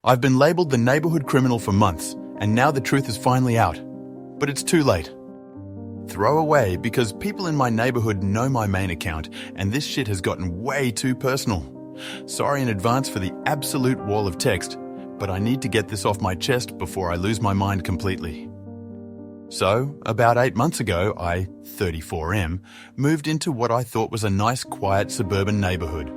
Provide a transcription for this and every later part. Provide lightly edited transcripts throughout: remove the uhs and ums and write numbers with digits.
I've been labelled the neighbourhood criminal for months, and now the truth is finally out. But it's too late. Throw away, because people in my neighbourhood know my main account, and this shit has gotten way too personal. Sorry in advance for the absolute wall of text, but I need to get this off my chest before I lose my mind completely. So, about 8 months ago, I, 34M, moved into what I thought was a nice, quiet suburban neighbourhood.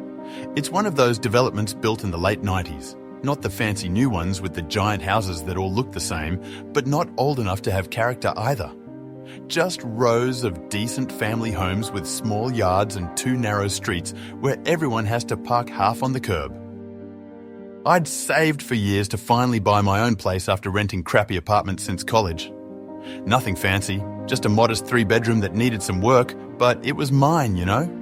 It's one of those developments built in the late 90s. Not the fancy new ones with the giant houses that all look the same, but not old enough to have character either. Just rows of decent family homes with small yards and 2 narrow streets where everyone has to park half on the curb. I'd saved for years to finally buy my own place after renting crappy apartments since college. Nothing fancy, just a modest 3-bedroom that needed some work, but it was mine, you know?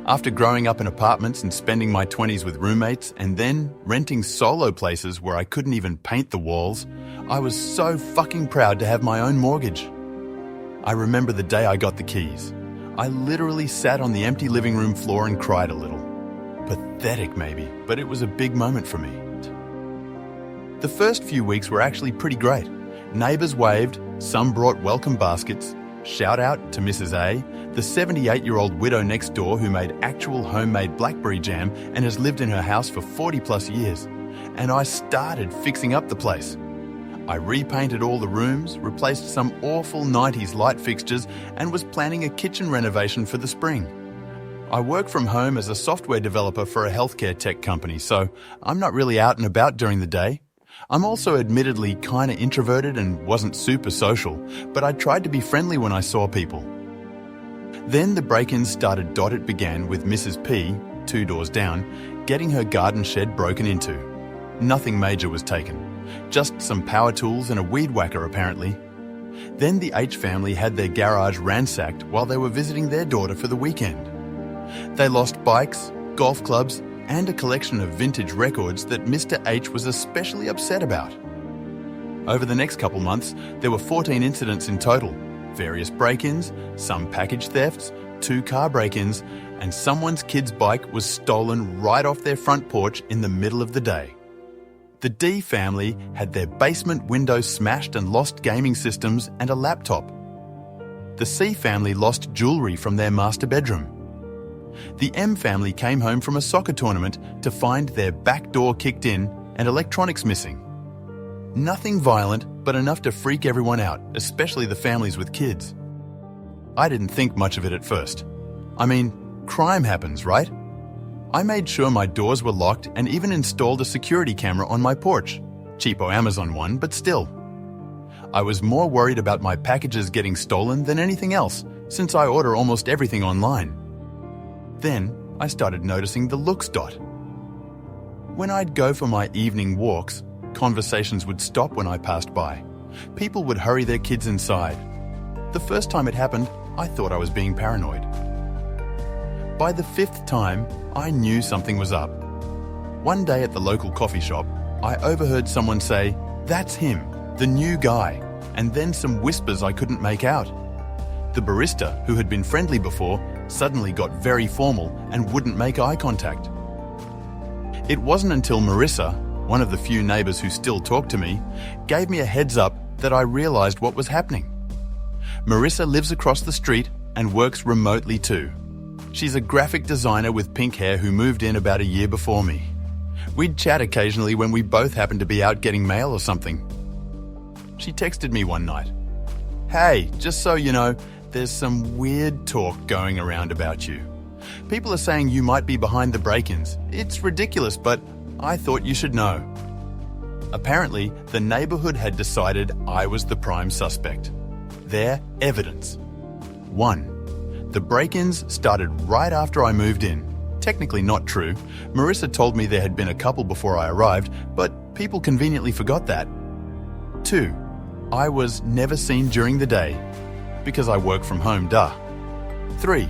After growing up in apartments and spending my 20s with roommates and then renting solo places where I couldn't even paint the walls, I was so fucking proud to have my own mortgage. I remember the day I got the keys. I literally sat on the empty living room floor and cried a little. Pathetic maybe, but it was a big moment for me. The first few weeks were actually pretty great. Neighbours waved, some brought welcome baskets. Shout out to Mrs. A, the 78-year-old widow next door who made actual homemade blackberry jam and has lived in her house for 40 plus years. And I started fixing up the place. I repainted all the rooms, replaced some awful 90s light fixtures, and was planning a kitchen renovation for the spring. I work from home as a software developer for a healthcare tech company, so I'm not really out and about during the day. I'm also admittedly kinda introverted and wasn't super social, but I tried to be friendly when I saw people. Then the break-ins started. It began with Mrs. P, 2 doors down, getting her garden shed broken into. Nothing major was taken, just some power tools and a weed whacker apparently. Then the H family had their garage ransacked while they were visiting their daughter for the weekend. They lost bikes, golf clubs, and a collection of vintage records that Mr. H was especially upset about. Over the next couple months, there were 14 incidents in total, various break-ins, some package thefts, 2 car break-ins, and someone's kid's bike was stolen right off their front porch in the middle of the day. The D family had their basement windows smashed and lost gaming systems and a laptop. The C family lost jewellery from their master bedroom. The M family came home from a soccer tournament to find their back door kicked in and electronics missing. Nothing violent, but enough to freak everyone out, especially the families with kids. I didn't think much of it at first. I mean, crime happens, right? I made sure my doors were locked and even installed a security camera on my porch. Cheapo Amazon one, but still. I was more worried about my packages getting stolen than anything else, since I order almost everything online. Then I started noticing the looks. When I'd go for my evening walks, conversations would stop when I passed by. People would hurry their kids inside. The first time it happened, I thought I was being paranoid. By the 5th time, I knew something was up. One day at the local coffee shop, I overheard someone say, "That's him, the new guy," and then some whispers I couldn't make out. The barista, who had been friendly before, suddenly got very formal and wouldn't make eye contact. It wasn't until Marissa, one of the few neighbours who still talk to me, gave me a heads up that I realised what was happening. Marissa lives across the street and works remotely too. She's a graphic designer with pink hair who moved in about a year before me. We'd chat occasionally when we both happened to be out getting mail or something. She texted me one night, "Hey, just so you know, there's some weird talk going around about you. People are saying you might be behind the break-ins. It's ridiculous, but I thought you should know." Apparently, the neighbourhood had decided I was the prime suspect. Their evidence. 1. The break-ins started right after I moved in. Technically not true. Marissa told me there had been a couple before I arrived, but people conveniently forgot that. 2. I was never seen during the day, because I work from home, duh. 3.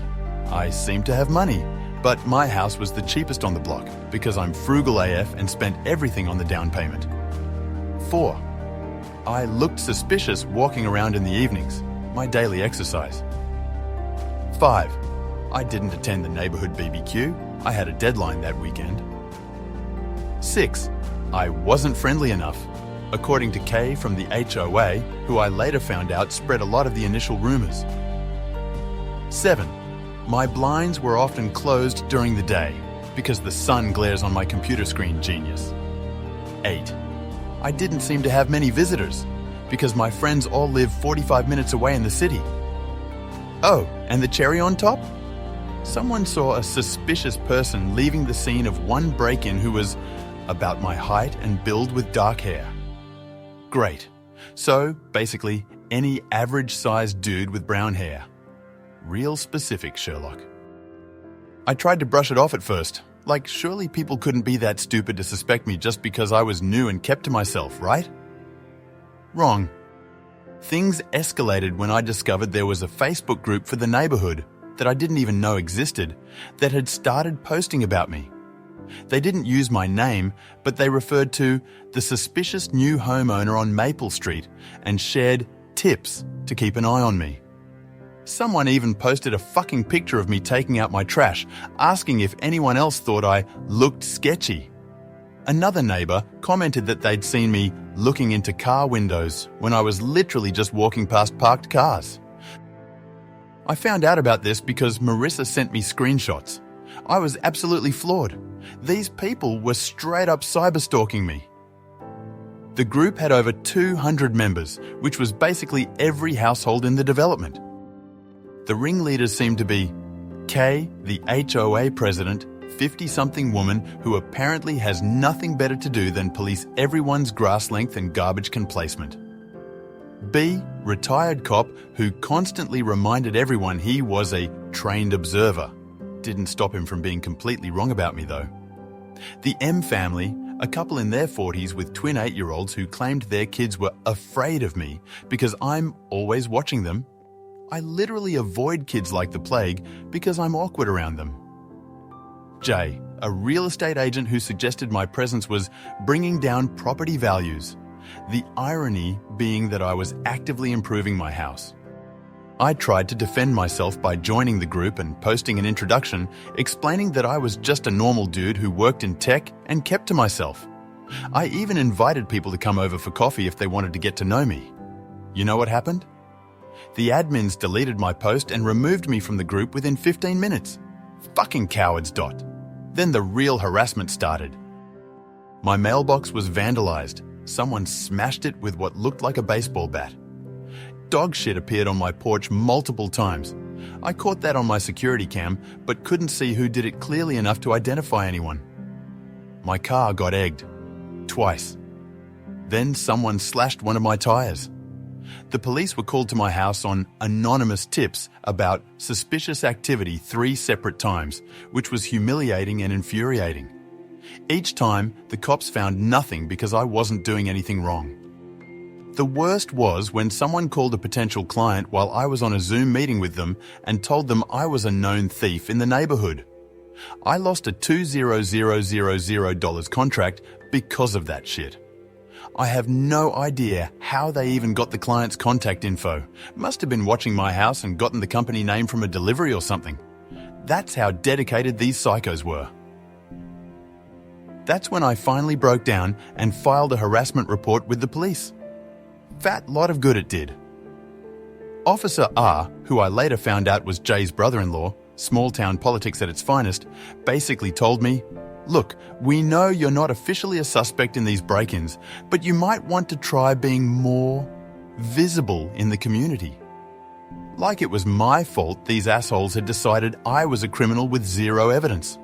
I seem to have money, but my house was the cheapest on the block because I'm frugal AF and spent everything on the down payment. 4. I looked suspicious walking around in the evenings, my daily exercise. 5. I didn't attend the neighbourhood BBQ. I had a deadline that weekend. 6. I wasn't friendly enough, according to Kay from the HOA, who I later found out spread a lot of the initial rumours. 7. My blinds were often closed during the day because the sun glares on my computer screen, genius. 8. I didn't seem to have many visitors because my friends all live 45 minutes away in the city. Oh, and the cherry on top? Someone saw a suspicious person leaving the scene of one break-in who was about my height and build with dark hair. Great. So, basically, any average-sized dude with brown hair. Real specific, Sherlock. I tried to brush it off at first. Like, surely people couldn't be that stupid to suspect me just because I was new and kept to myself, right? Wrong. Things escalated when I discovered there was a Facebook group for the neighborhood that I didn't even know existed that had started posting about me. They didn't use my name, but they referred to the suspicious new homeowner on Maple Street and shared tips to keep an eye on me. Someone even posted a fucking picture of me taking out my trash, asking if anyone else thought I looked sketchy. Another neighbour commented that they'd seen me looking into car windows when I was literally just walking past parked cars. I found out about this because Marissa sent me screenshots. I was absolutely floored. These people were straight up cyberstalking me. The group had over 200 members, which was basically every household in the development. The ringleaders seemed to be Kay, the HOA president, 50-something woman who apparently has nothing better to do than police everyone's grass length and garbage can placement. B, retired cop who constantly reminded everyone he was a trained observer. Didn't stop him from being completely wrong about me though. The M family, a couple in their 40s with twin 8-year-olds who claimed their kids were afraid of me because I'm always watching them. I literally avoid kids like the plague because I'm awkward around them. J, a real estate agent who suggested my presence was bringing down property values. The irony being that I was actively improving my house. I tried to defend myself by joining the group and posting an introduction explaining that I was just a normal dude who worked in tech and kept to myself. I even invited people to come over for coffee if they wanted to get to know me. You know what happened? The admins deleted my post and removed me from the group within 15 minutes. Fucking cowards, Dot. Then the real harassment started. My mailbox was vandalized. Someone smashed it with what looked like a baseball bat. Dog shit appeared on my porch multiple times. I caught that on my security cam, but couldn't see who did it clearly enough to identify anyone. My car got egged. Twice. Then someone slashed one of my tires. The police were called to my house on anonymous tips about suspicious activity 3 separate times, which was humiliating and infuriating. Each time, the cops found nothing because I wasn't doing anything wrong. The worst was when someone called a potential client while I was on a Zoom meeting with them and told them I was a known thief in the neighborhood. I lost a $2,000 contract because of that shit. I have no idea how they even got the client's contact info. Must have been watching my house and gotten the company name from a delivery or something. That's how dedicated these psychos were. That's when I finally broke down and filed a harassment report with the police. Fat lot of good it did. Officer R, who I later found out was Jay's brother-in-law, small-town politics at its finest, basically told me, "Look, we know you're not officially a suspect in these break-ins, but you might want to try being more visible in the community." Like it was my fault these assholes had decided I was a criminal with zero evidence.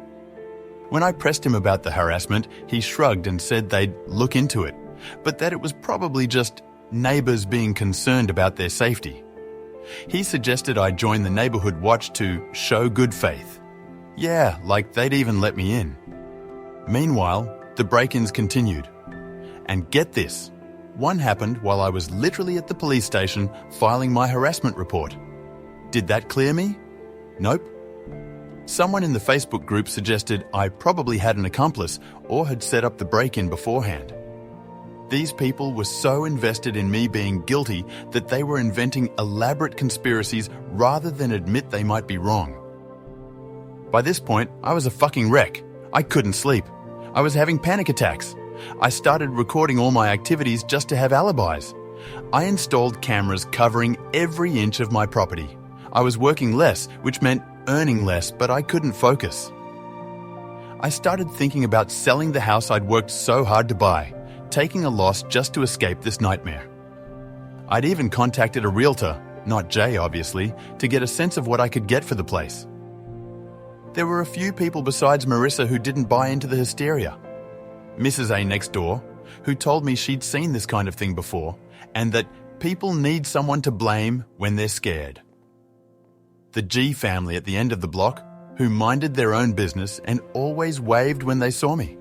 When I pressed him about the harassment, he shrugged and said they'd look into it, but that it was probably just neighbours being concerned about their safety. He suggested I join the neighbourhood watch to show good faith. Yeah, like they'd even let me in. Meanwhile, the break-ins continued. And get this, one happened while I was literally at the police station filing my harassment report. Did that clear me? Nope. Someone in the Facebook group suggested I probably had an accomplice or had set up the break-in beforehand. These people were so invested in me being guilty that they were inventing elaborate conspiracies rather than admit they might be wrong. By this point, I was a fucking wreck. I couldn't sleep. I was having panic attacks. I started recording all my activities just to have alibis. I installed cameras covering every inch of my property. I was working less, which meant earning less, but I couldn't focus. I started thinking about selling the house I'd worked so hard to buy, taking a loss just to escape this nightmare. I'd even contacted a realtor, not Jay obviously, to get a sense of what I could get for the place. There were a few people besides Marissa who didn't buy into the hysteria. Mrs. A next door, who told me she'd seen this kind of thing before, and that people need someone to blame when they're scared. The G family at the end of the block, who minded their own business and always waved when they saw me.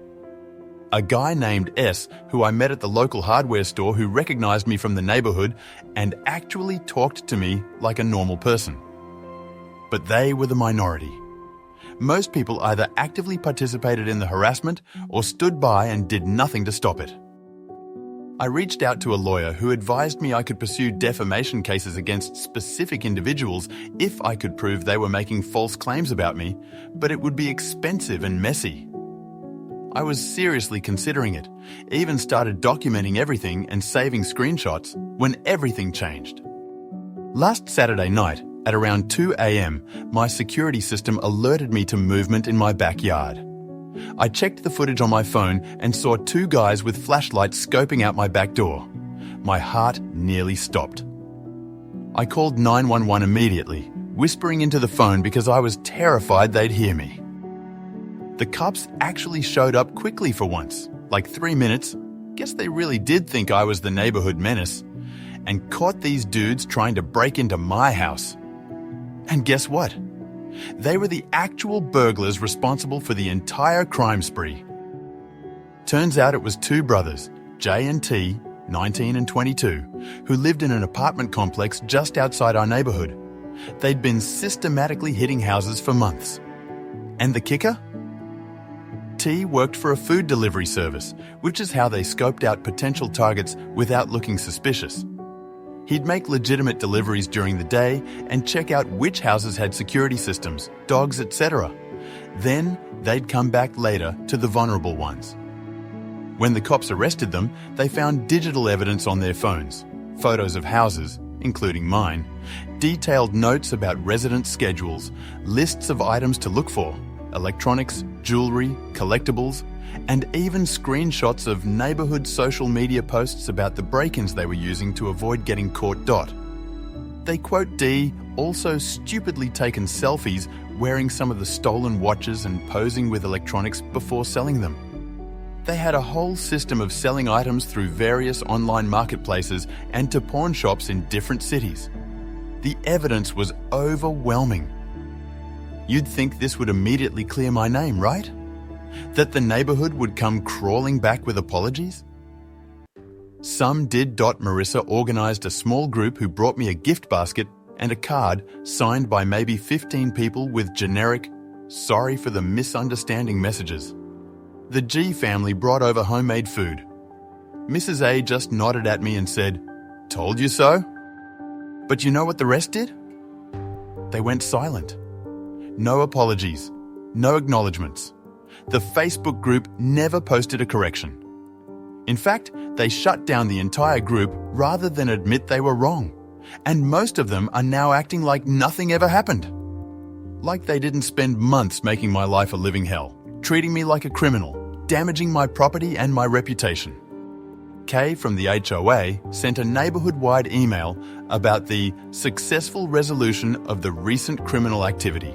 A guy named S, who I met at the local hardware store, who recognized me from the neighborhood and actually talked to me like a normal person. But they were the minority. Most people either actively participated in the harassment or stood by and did nothing to stop it. I reached out to a lawyer who advised me I could pursue defamation cases against specific individuals if I could prove they were making false claims about me, but it would be expensive and messy. I was seriously considering it, even started documenting everything and saving screenshots when everything changed. Last Saturday night, at around 2 a.m, my security system alerted me to movement in my backyard. I checked the footage on my phone and saw two guys with flashlights scoping out my back door. My heart nearly stopped. I called 911 immediately, whispering into the phone because I was terrified they'd hear me. The cops actually showed up quickly for once, like 3 minutes. Guess they really did think I was the neighborhood menace, and caught these dudes trying to break into my house. And guess what? They were the actual burglars responsible for the entire crime spree. Turns out it was two brothers, J and T, 19 and 22, who lived in an apartment complex just outside our neighborhood. They'd been systematically hitting houses for months. And the kicker? T worked for a food delivery service, which is how they scoped out potential targets without looking suspicious. He'd make legitimate deliveries during the day and check out which houses had security systems, dogs, etc. Then they'd come back later to the vulnerable ones. When the cops arrested them, they found digital evidence on their phones, photos of houses, including mine, detailed notes about resident schedules, lists of items to look for, electronics, jewelry, collectibles, and even screenshots of neighborhood social media posts about the break-ins they were using to avoid getting caught. They quote D also stupidly taken selfies wearing some of the stolen watches and posing with electronics before selling them. They had a whole system of selling items through various online marketplaces and to pawn shops in different cities. The evidence was overwhelming. You'd think this would immediately clear my name, right? That the neighborhood would come crawling back with apologies? Some did. Marissa organized a small group who brought me a gift basket and a card signed by maybe 15 people with generic, "Sorry for the misunderstanding" messages. The G family brought over homemade food. Mrs. A just nodded at me and said, "Told you so?" But you know what the rest did? They went silent. No apologies, no acknowledgements. The Facebook group never posted a correction. In fact, they shut down the entire group rather than admit they were wrong. And most of them are now acting like nothing ever happened. Like they didn't spend months making my life a living hell, treating me like a criminal, damaging my property and my reputation. Kay from the HOA sent a neighborhood-wide email about the successful resolution of the recent criminal activity,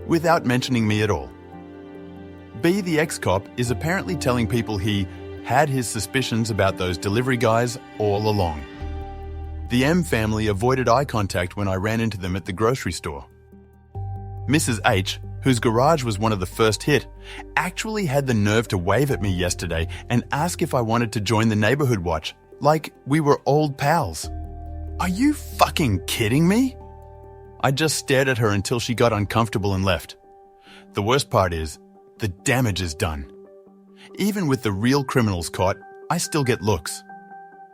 without mentioning me at all. B, the ex-cop, is apparently telling people he had his suspicions about those delivery guys all along. The M family avoided eye contact when I ran into them at the grocery store. Mrs. H, whose garage was one of the first hit, actually had the nerve to wave at me yesterday and ask if I wanted to join the neighborhood watch, like we were old pals. Are you fucking kidding me? I just stared at her until she got uncomfortable and left. The worst part is, the damage is done. Even with the real criminals caught, I still get looks.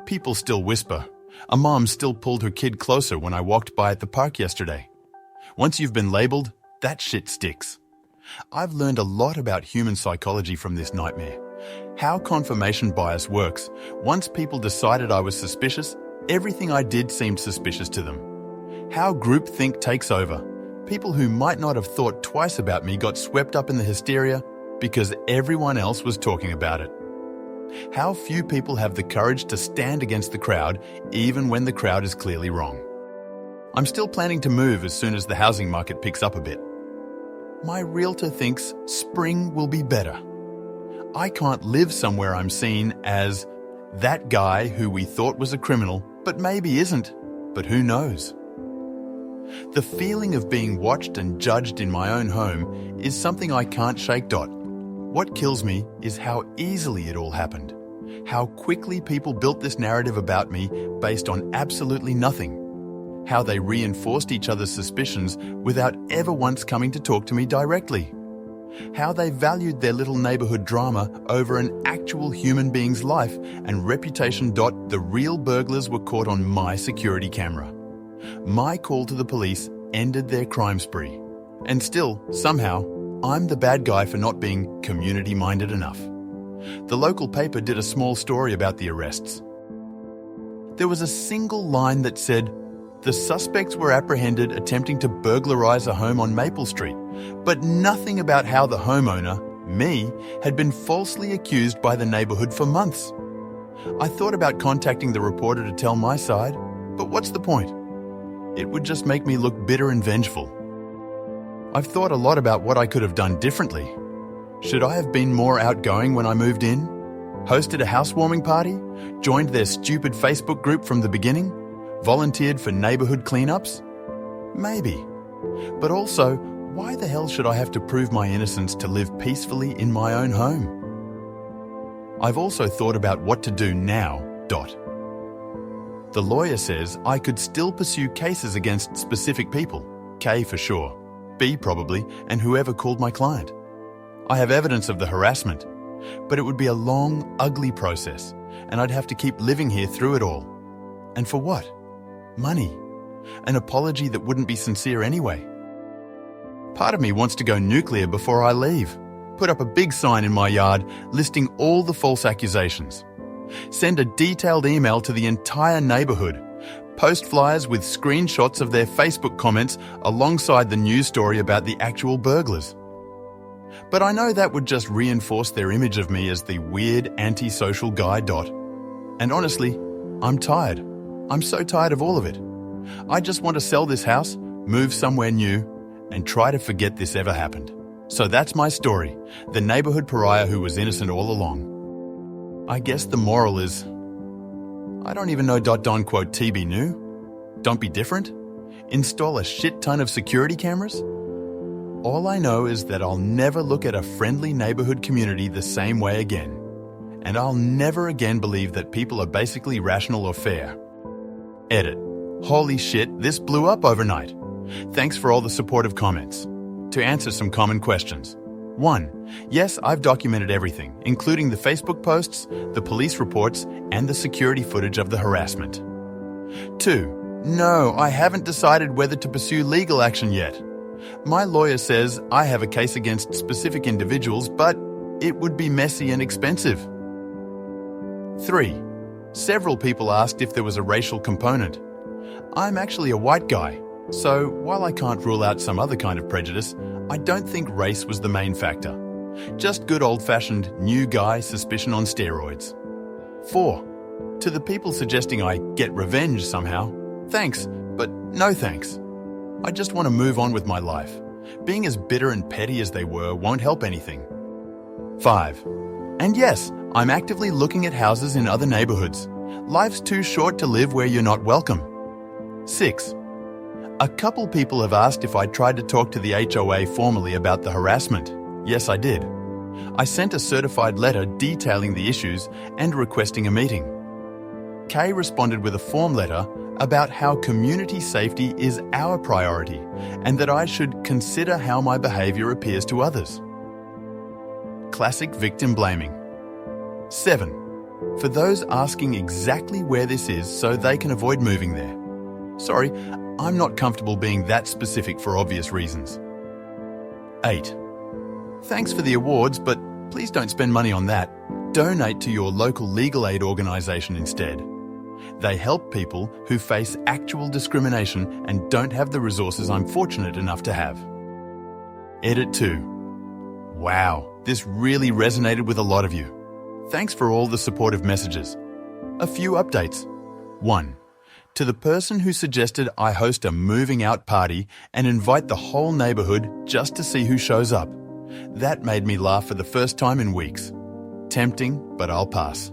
People still whisper. A mom still pulled her kid closer when I walked by at the park yesterday. Once you've been labeled, that shit sticks. I've learned a lot about human psychology from this nightmare. How confirmation bias works. Once people decided I was suspicious, everything I did seemed suspicious to them. How groupthink takes over. People who might not have thought twice about me got swept up in the hysteria because everyone else was talking about it. How few people have the courage to stand against the crowd, even when the crowd is clearly wrong. I'm still planning to move as soon as the housing market picks up a bit. My realtor thinks spring will be better. I can't live somewhere I'm seen as that guy who we thought was a criminal, but maybe isn't, but who knows? The feeling of being watched and judged in my own home is something I can't shake. What kills me is how easily it all happened. How quickly people built this narrative about me based on absolutely nothing. How they reinforced each other's suspicions without ever once coming to talk to me directly. How they valued their little neighborhood drama over an actual human being's life and reputation. The real burglars were caught on my security camera. My call to the police ended their crime spree. And still, somehow, I'm the bad guy for not being community-minded enough. The local paper did a small story about the arrests. There was a single line that said, "The suspects were apprehended attempting to burglarize a home on Maple Street," but nothing about how the homeowner, me, had been falsely accused by the neighborhood for months. I thought about contacting the reporter to tell my side, but what's the point? It would just make me look bitter and vengeful. I've thought a lot about what I could have done differently. Should I have been more outgoing when I moved in? Hosted a housewarming party? Joined their stupid Facebook group from the beginning? Volunteered for neighborhood cleanups? Maybe. But also, why the hell should I have to prove my innocence to live peacefully in my own home? I've also thought about what to do now. The lawyer says I could still pursue cases against specific people, K for sure, B probably, and whoever called my client. I have evidence of the harassment, but it would be a long, ugly process, and I'd have to keep living here through it all. And for what? Money. An apology that wouldn't be sincere anyway. Part of me wants to go nuclear before I leave. Put up a big sign in my yard listing all the false accusations. Send a detailed email to the entire neighborhood. Post flyers with screenshots of their Facebook comments alongside the news story about the actual burglars. But I know that would just reinforce their image of me as the weird, antisocial guy. And honestly, I'm tired. I'm so tired of all of it. I just want to sell this house, move somewhere new, and try to forget this ever happened. So that's my story, the neighborhood pariah who was innocent all along. I guess the moral is, I don't even know. Don't quote TB new. Don't be different. Install a shit ton of security cameras. All I know is that I'll never look at a friendly neighborhood community the same way again. And I'll never again believe that people are basically rational or fair. Edit. Holy shit, this blew up overnight. Thanks for all the supportive comments. To answer some common questions. 1. Yes, I've documented everything, including the Facebook posts, the police reports, and the security footage of the harassment. 2. No, I haven't decided whether to pursue legal action yet. My lawyer says I have a case against specific individuals, but it would be messy and expensive. 3. Several people asked if there was a racial component. I'm actually a white guy, so while I can't rule out some other kind of prejudice, I don't think race was the main factor. Just good old-fashioned new guy suspicion on steroids. 4. To the people suggesting I get revenge somehow, thanks, but no thanks. I just want to move on with my life. Being as bitter and petty as they were won't help anything. 5. And yes, I'm actively looking at houses in other neighborhoods. Life's too short to live where you're not welcome. 6. A couple people have asked if I tried to talk to the HOA formally about the harassment. Yes, I did. I sent a certified letter detailing the issues and requesting a meeting. Kay responded with a form letter about how community safety is our priority and that I should consider how my behaviour appears to others. Classic victim blaming. 7. For those asking exactly where this is so they can avoid moving there. Sorry, I'm not comfortable being that specific for obvious reasons. 8. Thanks for the awards, but please don't spend money on that. Donate to your local legal aid organisation instead. They help people who face actual discrimination and don't have the resources I'm fortunate enough to have. Edit 2. Wow, this really resonated with a lot of you. Thanks for all the supportive messages. A few updates. 1. To the person who suggested I host a moving out party and invite the whole neighbourhood just to see who shows up. That made me laugh for the first time in weeks. Tempting, but I'll pass.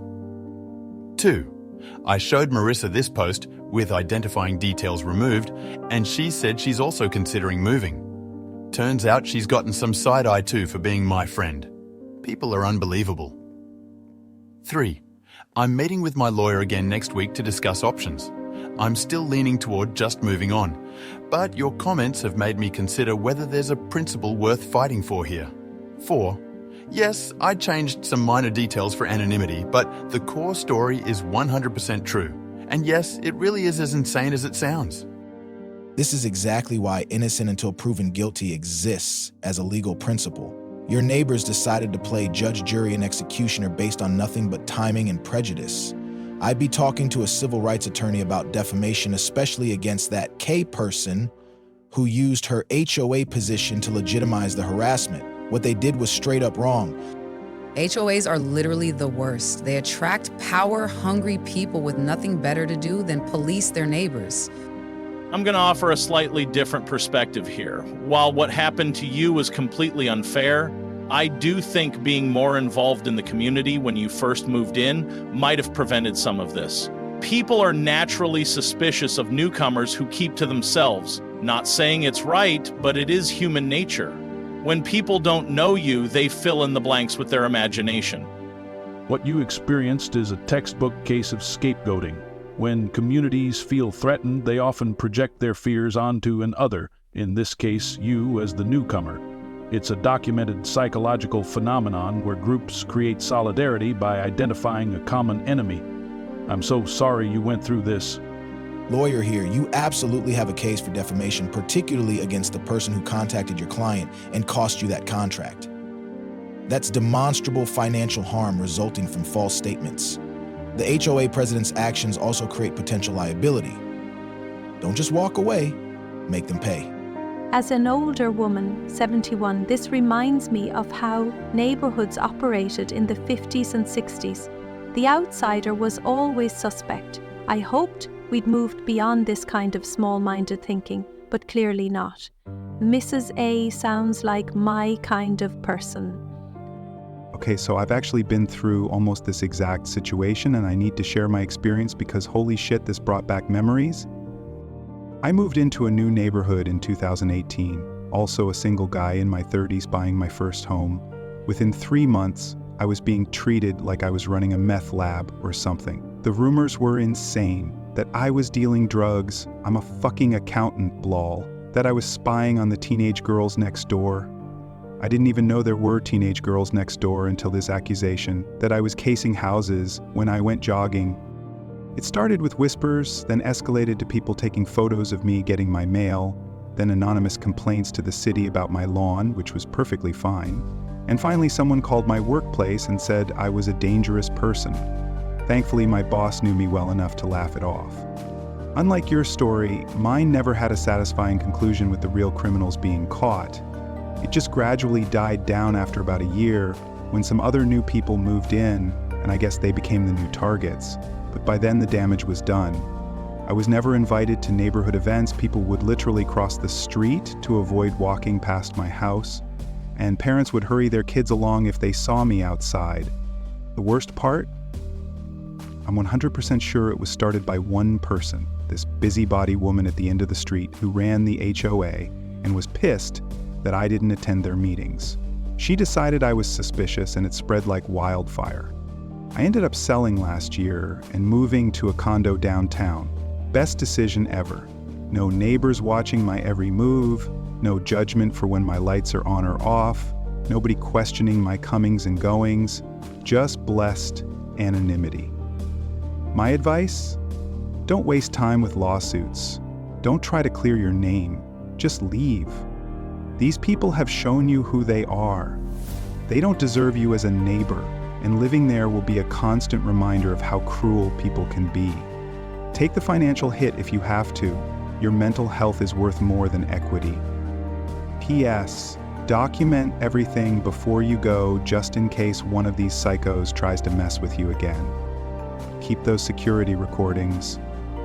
2. I showed Marissa this post with identifying details removed, and she said she's also considering moving. Turns out she's gotten some side-eye too for being my friend. People are unbelievable. 3. I'm meeting with my lawyer again next week to discuss options. I'm still leaning toward just moving on, but your comments have made me consider whether there's a principle worth fighting for here. 4. Yes, I changed some minor details for anonymity, but the core story is 100% true. And yes, it really is as insane as it sounds. This is exactly why innocent until proven guilty exists as a legal principle. Your neighbors decided to play judge, jury, and executioner based on nothing but timing and prejudice. I'd be talking to a civil rights attorney about defamation, especially against that K person who used her HOA position to legitimize the harassment. What they did was straight up wrong. HOAs are literally the worst. They attract power-hungry people with nothing better to do than police their neighbors. I'm going to offer a slightly different perspective here. While what happened to you was completely unfair, I do think being more involved in the community when you first moved in might have prevented some of this. People are naturally suspicious of newcomers who keep to themselves. Not saying it's right, but it is human nature. When people don't know you, they fill in the blanks with their imagination. What you experienced is a textbook case of scapegoating. When communities feel threatened, they often project their fears onto an other, in this case, you as the newcomer. It's a documented psychological phenomenon where groups create solidarity by identifying a common enemy. I'm so sorry you went through this. Lawyer here, you absolutely have a case for defamation, particularly against the person who contacted your client and cost you that contract. That's demonstrable financial harm resulting from false statements. The HOA president's actions also create potential liability. Don't just walk away, make them pay. As an older woman, 71, this reminds me of how neighborhoods operated in the 50s and 60s. The outsider was always suspect. I hoped we'd moved beyond this kind of small-minded thinking, but clearly not. Mrs. A sounds like my kind of person. Okay, so I've actually been through almost this exact situation, and I need to share my experience because holy shit, this brought back memories. I moved into a new neighborhood in 2018, also a single guy in my 30s buying my first home. Within 3 months, I was being treated like I was running a meth lab or something. The rumors were insane. That I was dealing drugs, I'm a fucking accountant, blol. That I was spying on the teenage girls next door. I didn't even know there were teenage girls next door until this accusation. That I was casing houses when I went jogging. It started with whispers, then escalated to people taking photos of me getting my mail, then anonymous complaints to the city about my lawn, which was perfectly fine. And finally someone called my workplace and said I was a dangerous person. Thankfully, my boss knew me well enough to laugh it off. Unlike your story, mine never had a satisfying conclusion with the real criminals being caught. It just gradually died down after about a year when some other new people moved in, and I guess they became the new targets. But by then the damage was done. I was never invited to neighborhood events. People would literally cross the street to avoid walking past my house, and parents would hurry their kids along if they saw me outside. The worst part? I'm 100% sure it was started by one person, this busybody woman at the end of the street who ran the HOA and was pissed that I didn't attend their meetings. She decided I was suspicious and it spread like wildfire. I ended up selling last year and moving to a condo downtown. Best decision ever. No neighbors watching my every move, no judgment for when my lights are on or off, nobody questioning my comings and goings, just blessed anonymity. My advice? Don't waste time with lawsuits. Don't try to clear your name. Just leave. These people have shown you who they are. They don't deserve you as a neighbor, and living there will be a constant reminder of how cruel people can be. Take the financial hit if you have to. Your mental health is worth more than equity. P.S. Document everything before you go, just in case one of these psychos tries to mess with you again. Keep those security recordings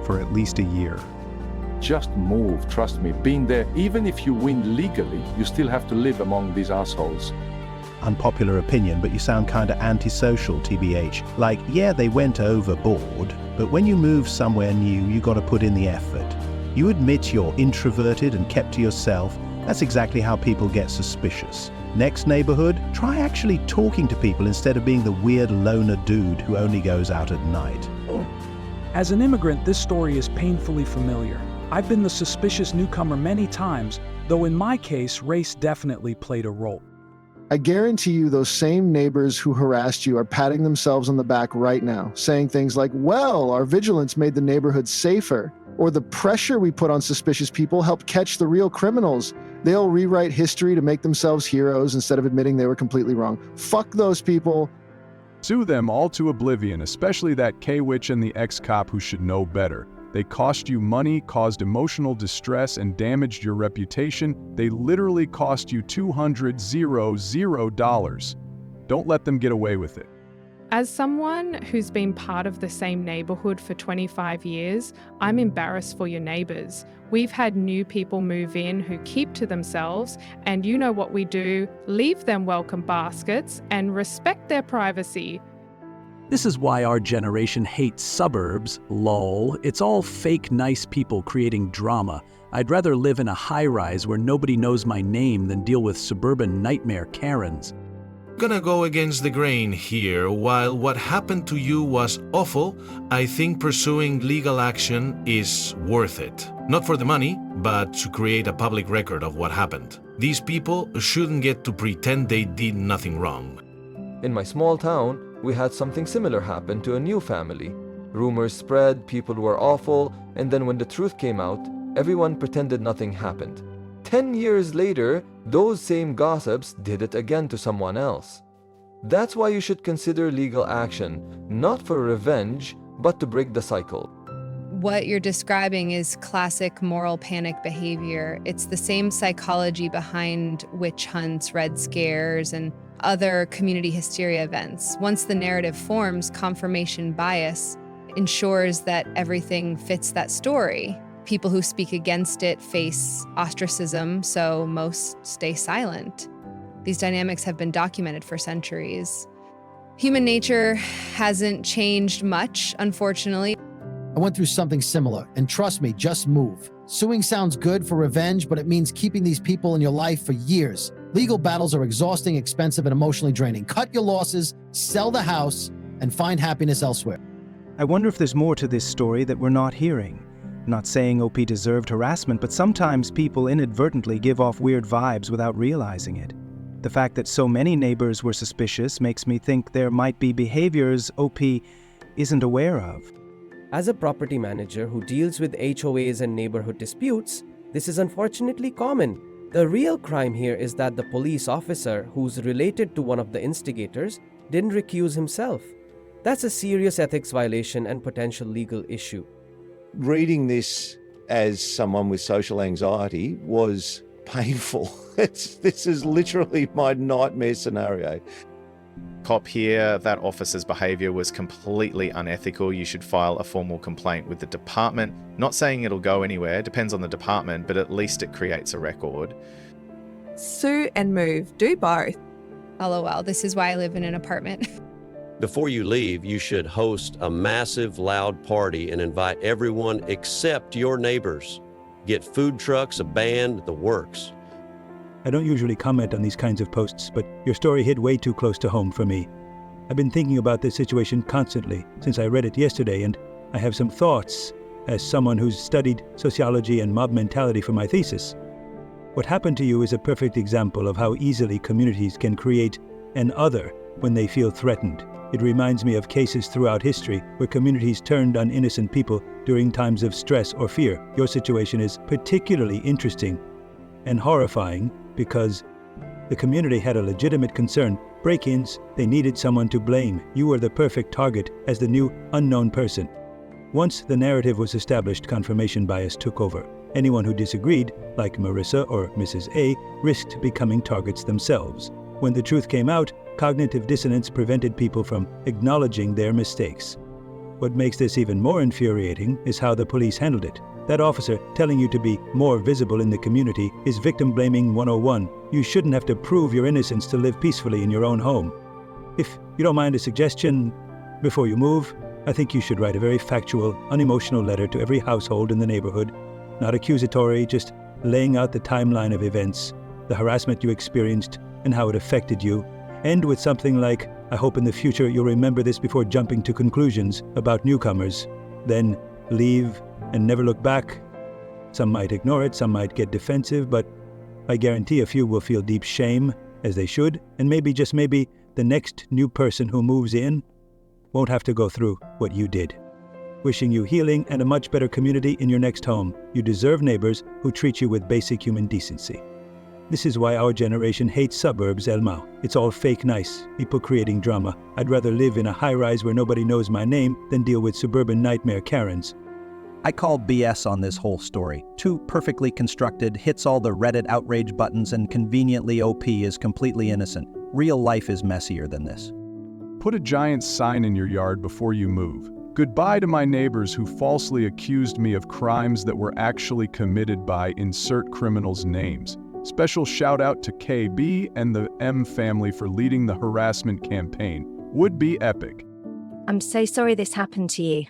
for at least a year. Just move, trust me. Being there, even if you win legally, you still have to live among these assholes. Unpopular opinion, but you sound kinda antisocial, TBH. Like, yeah, they went overboard, but when you move somewhere new, you gotta put in the effort. You admit you're introverted and kept to yourself. That's exactly how people get suspicious. Next neighborhood, try actually talking to people instead of being the weird loner dude who only goes out at night. As an immigrant, this story is painfully familiar. I've been the suspicious newcomer many times, though in my case, race definitely played a role. I guarantee you those same neighbors who harassed you are patting themselves on the back right now, saying things like, well, our vigilance made the neighborhood safer, or the pressure we put on suspicious people helped catch the real criminals. They'll rewrite history to make themselves heroes instead of admitting they were completely wrong. Fuck those people. Sue them all to oblivion, especially that K-Witch and the ex-cop who should know better. They cost you money, caused emotional distress, and damaged your reputation. They literally cost you $200,000. Don't let them get away with it. As someone who's been part of the same neighborhood for 25 years, I'm embarrassed for your neighbors. We've had new people move in who keep to themselves, and you know what we do, leave them welcome baskets and respect their privacy. This is why our generation hates suburbs, lol. It's all fake nice people creating drama. I'd rather live in a high-rise where nobody knows my name than deal with suburban nightmare Karens. Gonna go against the grain here. While what happened to you was awful, I think pursuing legal action is worth it. Not for the money, but to create a public record of what happened. These people shouldn't get to pretend they did nothing wrong. In my small town, we had something similar happen to a new family. Rumors spread, people were awful, and then when the truth came out, everyone pretended nothing happened. 10 years later, those same gossips did it again to someone else. That's why you should consider legal action, not for revenge, but to break the cycle. What you're describing is classic moral panic behavior. It's the same psychology behind witch hunts, Red Scares, and other community hysteria events. Once the narrative forms, confirmation bias ensures that everything fits that story. People who speak against it face ostracism, so most stay silent. These dynamics have been documented for centuries. Human nature hasn't changed much, unfortunately. I went through something similar, and trust me, just move. Suing sounds good for revenge, but it means keeping these people in your life for years. Legal battles are exhausting, expensive, and emotionally draining. Cut your losses, sell the house, and find happiness elsewhere. I wonder if there's more to this story that we're not hearing. Not saying OP deserved harassment, but sometimes people inadvertently give off weird vibes without realizing it. The fact that so many neighbors were suspicious makes me think there might be behaviors OP isn't aware of. As a property manager who deals with HOAs and neighborhood disputes, this is unfortunately common. The real crime here is that the police officer who's related to one of the instigators didn't recuse himself. That's a serious ethics violation and potential legal issue. Reading this as someone with social anxiety was painful. This is literally my nightmare scenario. Cop here, that officer's behavior was completely unethical. You should file a formal complaint with the department. Not saying it'll go anywhere, depends on the department, but at least it creates a record. Sue and move, do both. LOL, this is why I live in an apartment. Before you leave, you should host a massive, loud party and invite everyone except your neighbors. Get food trucks, a band, the works. I don't usually comment on these kinds of posts, but your story hit way too close to home for me. I've been thinking about this situation constantly since I read it yesterday, and I have some thoughts as someone who's studied sociology and mob mentality for my thesis. What happened to you is a perfect example of how easily communities can create an other when they feel threatened. It reminds me of cases throughout history where communities turned on innocent people during times of stress or fear. Your situation is particularly interesting and horrifying because The community had a legitimate concern. Break-ins, they needed someone to blame. You were the perfect target as the new unknown person. Once the narrative was established, confirmation bias took over. Anyone who disagreed, like Marissa or Mrs. A, risked becoming targets themselves. When the truth came out, cognitive dissonance prevented people from acknowledging their mistakes. What makes this even more infuriating is how the police handled it. That officer telling you to be more visible in the community is victim blaming 101. You shouldn't have to prove your innocence to live peacefully in your own home. If you don't mind a suggestion, before you move, I think you should write a very factual, unemotional letter to every household in the neighborhood. Not accusatory, just laying out the timeline of events, the harassment you experienced, and how it affected you. End with something like, I hope in the future you'll remember this before jumping to conclusions about newcomers. Then leave and never look back. Some might ignore it, some might get defensive, but I guarantee a few will feel deep shame, as they should, and maybe, just maybe, the next new person who moves in won't have to go through what you did. Wishing you healing and a much better community in your next home. You deserve neighbors who treat you with basic human decency. This is why our generation hates suburbs, Elmau. It's all fake nice, people creating drama. I'd rather live in a high-rise where nobody knows my name than deal with suburban nightmare Karens. I call BS on this whole story. Too perfectly constructed, hits all the Reddit outrage buttons, and conveniently OP is completely innocent. Real life is messier than this. Put a giant sign in your yard before you move. Goodbye to my neighbors who falsely accused me of crimes that were actually committed by insert criminals' names. Special shout out to KB and the M family for leading the harassment campaign. Would be epic. I'm so sorry this happened to you.